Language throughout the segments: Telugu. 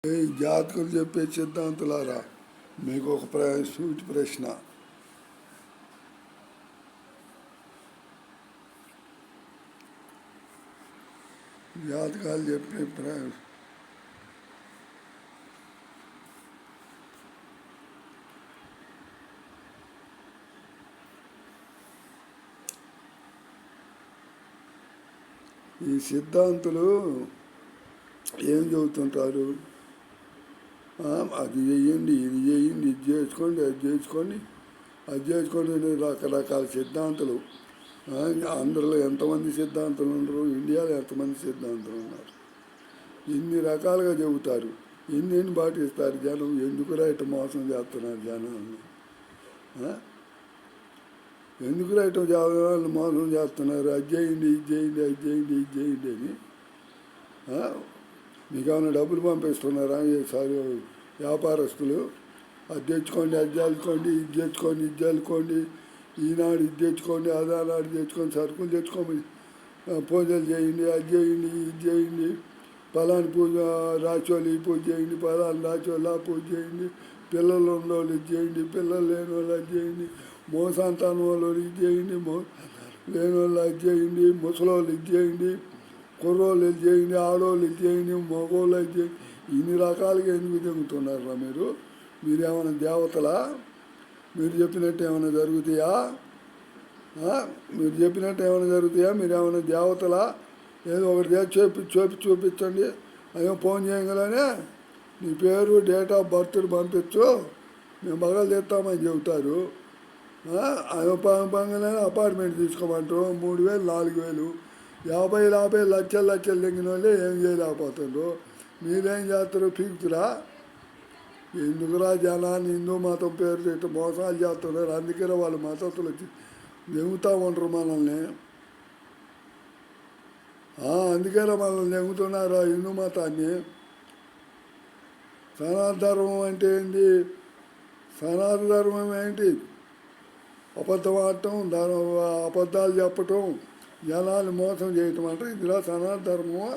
ఈ జాతకులు చెప్పే సిద్ధాంతులారా, మీకు ఒక సూటి ప్రశ్న. జాతకాలు చెప్పే ఈ సిద్ధాంతులు ఏం చెబుతుంటారు? అది చేయండి, ఇది చేయండి, ఇది చేసుకోండి, అది చేసుకోండి, అది చేసుకోండి అని రకరకాల సిద్ధాంతులు. అందరిలో ఎంతమంది సిద్ధాంతులు ఉండరు? ఇండియాలో ఎంతమంది సిద్ధాంతులు ఉన్నారు? ఇన్ని రకాలుగా చెబుతారు, ఎన్ని పాటిస్తారు జనం? ఎందుకురా ఇటు మోసం చేస్తున్నారు జనాన్ని? ఎందుకురా ఇటు జనాలు మోసం చేస్తున్నారు? అది చేయండి, ఇది చేయండి, అది చేయండి, ఇది చేయండి అని. మీకు ఏమైనా డబ్బులు పంపిస్తున్నారా? సారీ, వ్యాపారస్తులు అది తెచ్చుకోండి, అది చల్లుకోండి, ఇది తెచ్చుకోండి, ఇది చల్లుకోండి, ఈనాడు ఇది తెచ్చుకోండి, అదానాడు తెచ్చుకొని సరుకులు తెచ్చుకోండి, పూజలు చేయండి, అది చేయండి, ఇది చేయండి, పలాని పూజ రాచోళ్ళు ఈ పూజ చేయండి, పలాని రాచోళ్ళు ఆ పూజ చేయండి, పిల్లలు ఉన్నోళ్ళు ఇది చేయండి, పిల్లలు లేని వాళ్ళు అది చేయండి, మోసంతానం వాళ్ళు ఇది చేయండి, లేని వాళ్ళు అది చేయండి, ముసలోళ్ళు ఇది చేయండి, కుర్రోళ్ళు ఇది చేయండి, ఆడవాళ్ళు ఇది చేయండి, మగవాళ్ళు ఇది చేయండి. ఇన్ని రకాలుగా ఎందుకు తిరుగుతున్నారా మీరు? మీరేమైనా దేవతలా? మీరు చెప్పినట్టు ఏమైనా జరుగుతాయా? మీరు చెప్పినట్టు ఏమైనా జరుగుతాయా? మీరు ఏమైనా దేవతలా? ఏదో ఒకటి చూపించండి. అయ్యో ఫోన్ చేయగలనే నీ పేరు, డేట్ ఆఫ్ బర్త్ పంపించు, మేము బగలు తెస్తామని చెబుతారు. అయ్యో పంగలనే అపార్ట్మెంట్ తీసుకోమంటారు, 3,000 4,000, 50 లక్షలు తెగిన వాళ్ళే ఏం చేయలేకపోతుండ్రు. మీరేం చేస్తారు? పీకుతురా? ఎందుకురా జనాన్ని హిందూ మతం పేరు ఇట్లా మోసాలు చేస్తున్నారు? అందుకనే వాళ్ళు మతస్థులు వచ్చి నెగుతూ ఉండరు మనల్ని. అందుకనే మనల్ని నెగుతున్నారు హిందూ మతాన్ని. సనాతన ధర్మం అంటే ఏంటి? సనాతన ధర్మం ఏంటి? అబద్ధం ఆడటం, దాని అబద్ధాలు చెప్పటం, జనాన్ని మోసం చేయటం అంటే ఇదిలా సనాతన ధర్మమా?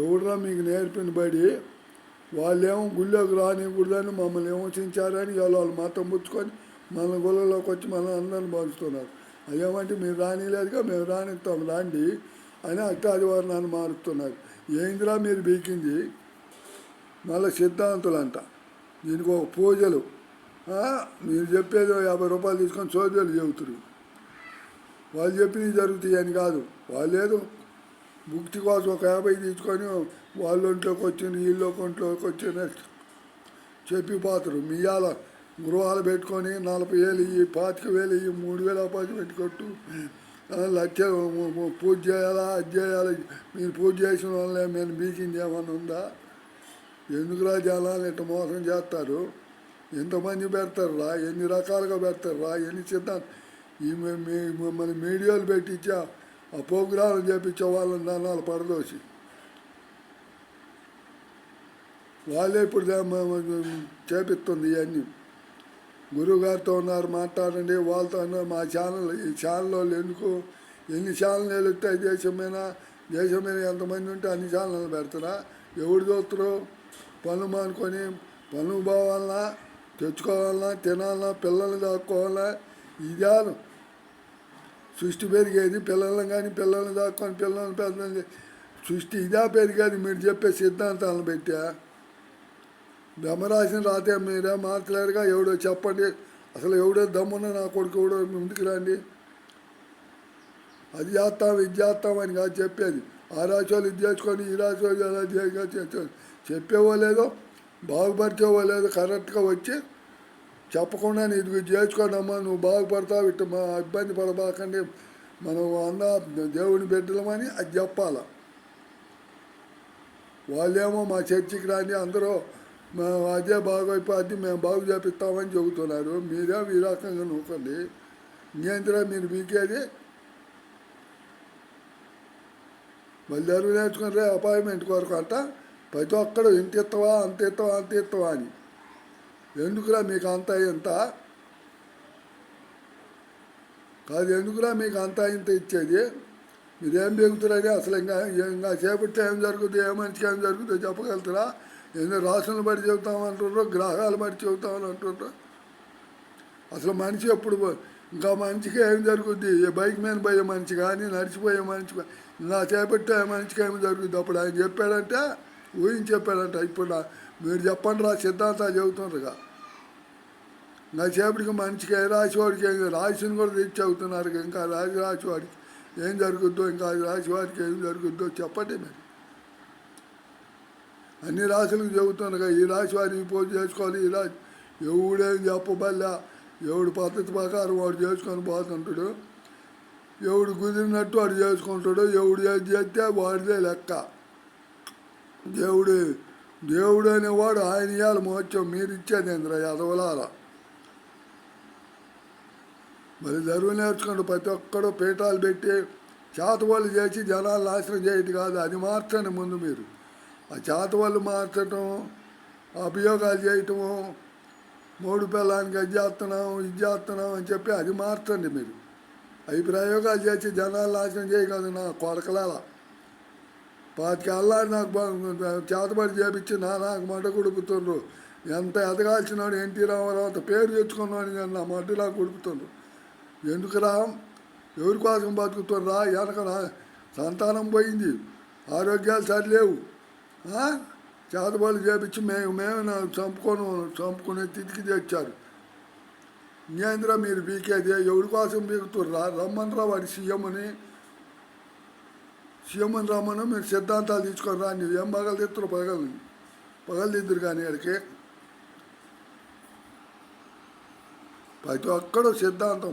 ఎవడురా మీకు నేర్పిన బడి? వాళ్ళేమో గుళ్ళోకి రానికూడదని మమ్మల్ని విమర్శించారని వాళ్ళు మతం పుచ్చుకొని మన గుళ్ళలోకి వచ్చి మన అందరిని పంచుతున్నారు. అదేమంటే మీరు రానిలేదుగా, మేము రానిస్తాం రాండి అని అష్టాదివారణాన్ని మారుస్తున్నారు. ఏందిరా మీరు బీకింది? మళ్ళీ సిద్ధాంతులు అంట, దీనికి ఒక పూజలు. మీరు చెప్పేది 50 రూపాయలు తీసుకొని చోద్యాలు చెబుతారు. వాళ్ళు చెప్పినవి జరుగుతాయి అని కాదు. వాళ్ళు ఏదో భుక్తి కోసం ఒక 50 తీసుకొని వాళ్ళ ఒంట్లోకి వచ్చిన వీళ్ళకి ఒంట్లోకి వచ్చిన చెప్పిపోతారు. మీయాల గృహాలు పెట్టుకొని 40,000 ఇవి, 25,000 ఇవి, 3,000 అపార్ట్మెంట్ కొట్టు, లక్ష పూజ చేయాలా, అది చేయాలి. మీరు పూజ చేసిన వాళ్ళే మేము బీకింది ఏమన్నా ఉందా? ఎందుకురా జనాలు ఇట్లా మోసం చేస్తారు? ఎంతమంది పెడతారురా? ఎన్ని రకాలుగా పెడతారురా? ఎన్ని సిద్ధాంతం ఈ మన మీడియాలు పెట్టించా ఆ ప్రోగ్రాంలు చేపించే వాళ్ళని దానాలు పడదోసి వాళ్ళే ఇప్పుడు చేపిస్తుంది. ఇవన్నీ గురువుగారితో ఉన్నారు, మాట్లాడండి వాళ్ళతో ఉన్నారు. మా ఛానల్, ఈ ఛానల్ వాళ్ళు ఎందుకు ఎన్ని ఛానల్ వెళుతాయి? దేశం మీద ఎంతమంది ఉంటే అన్ని ఛానళ్ళు పెడతారా? ఎవడు చూస్తారు? పనులు మానుకొని పనులు పోవాలన్నా, తెచ్చుకోవాలన్నా, తినాలన్నా, పిల్లల్ని దాక్కోవాలన్నా, ఇదాను సృష్టి పెరిగేది. పిల్లలను కానీ పిల్లల్ని దాక్కొని పిల్లల్ని పెద్దల్ని సృష్టి ఇదా పెరిగేది మీరు చెప్పే సిద్ధాంతాలను పెట్టా. బ్రహ్మరాశిని రాతే మీరే మార్చలేరుగా. ఎవడో చెప్పండి అసలు, ఎవడో దమ్మున్న నా కొడుకు ఎవడో ముందుకు రండి. అది చేస్తాం ఇది చేస్తామని కాదు చెప్పేది. ఆ రాశి వాళ్ళు ఇది చేసుకొని ఈ రాశి వాళ్ళు అలా చెప్పేవో లేదో, బాగుపరిచేవో లేదో కరెక్ట్గా వచ్చి చెప్పకుండా ఇది చేసుకోండి అమ్మా నువ్వు బాగుపడతావు, ఇట్లా మా ఇబ్బంది పడబాకండి, మనం అన్న దేవుని బిడ్డలమని అది చెప్పాల. వాళ్ళేమో మా చర్చికి రాని అందరూ అదే బాగైపోద్ది, మేము బాగు చేపిస్తామని చెబుతున్నారు. మీరే ఈ రకంగా నూకండి. ఇంకేంటిరా మీరు మీకేది? మళ్ళీ అరువు నేర్చుకుని అపాయింట్మెంట్ కొరకు అంట ప్రతి ఒక్కడు ఇంత ఇస్తావా, అంత ఇస్తావా, అంత ఇస్తావా అని. ఎందుకురా మీకు అంత ఇంత కాదు? ఎందుకురా మీకు అంత ఇంత ఇచ్చేది? మీరేం బెగుతారని అసలు ఇంకా చేపడితే ఏం జరుగుతుంది, ఏ మనిషికి ఏం జరుగుతుందో చెప్పగలుగుతారా? ఏదో రాసులను బట్టి చెబుతామంటారు, గ్రహాలు బట్టి చెబుతామని అంటున్నారు. అసలు మనిషి ఎప్పుడు ఇంకా మనిషికి ఏం జరుగుద్ది? బైక్ మీద పోయే మనిషి కానీ నడిచిపోయే మనిషి ఇంకా చేపట్టే మనిషికి ఏమి జరుగుద్ది? అప్పుడు ఆయన చెప్పాడంటే ఊహించి చెప్పాడంట. ఇప్పుడు మీరు చెప్పండి రా సిద్ధాంతాలు చెబుతున్నారుగా. నా చేపటికి మనిషికి ఏ రాశివాడికి ఏం రాశిని కూడా తెచ్చి అవుతున్నారు. ఇంకా రాశివాడికి ఏం జరుగుద్దో, ఇంకా రాశివాడికి ఏం జరుగుద్దో చెప్పండి మరి. అన్ని రాశులకు చెబుతున్నాగా ఈ రాశి వారికి పూజ చేసుకోవాలి, ఈ రాశి ఎవడేం చెప్పబల్లా, ఎవడు పద్ధతి ప్రకారం వాడు చేసుకొని పోతుంటాడు, ఎవడు కుదిరినట్టు వాడు చేసుకుంటాడు, ఎవడు ఏది చేస్తే వాడిదే లెక్క. దేవుడు అనేవాడు ఆయన ఇవ్వాలి మోక్షం, మీరు ఇచ్చేది ఏంద్రా ఎదవలాల. మరి చదువు నేర్చుకుంటూ ప్రతి ఒక్కడు పీఠాలు పెట్టి చేతవాళ్ళు చేసి జనాలు నాశనం చేయటం కాదు, అది మార్చండి ముందు మీరు. ఆ చేతవాళ్ళు మార్చటం, అభియోగాలు చేయటము, మూడు పిల్లానికి అది చేస్తున్నాం ఇది చేస్తున్నాం అని చెప్పి అది మార్చండి మీరు. అవి ప్రయోగాలు చేసి జనాలు నాశనం చేయగలదు. నా కొడకలాల 25 ఏళ్ళ నాకు చేతబడి చేపించి నాకు మడ్డ కుడుపుతుండ్రు. ఎంత ఎదగాల్సినాడు ఎన్టీ రామారావు అంత పేరు తెచ్చుకున్నాడు కానీ నా మడ్డ నాకు కుడుపుతుండ్రు. ఎందుకురా? ఎవరి కోసం బతుకుతుండ్రా? వెనక సంతానం పోయింది, ఆరోగ్యాలు సరిలేవు, చేతబడులు చేపించి మేము చంపుకునే స్థితికి తెచ్చారు. ఇంకేంద్రా మీరు బీకేది? ఎవరి కోసం బీకుతుర్రా? రమ్మనరా వాడి సీఎంని రమ్మను, మీరు సిద్ధాంతాలు తీసుకొని రా. నువ్వేం పగలదిద్దరు పగలదిద్దరు కానీ వాడికి ప్రతి ఒక్కడు సిద్ధాంతం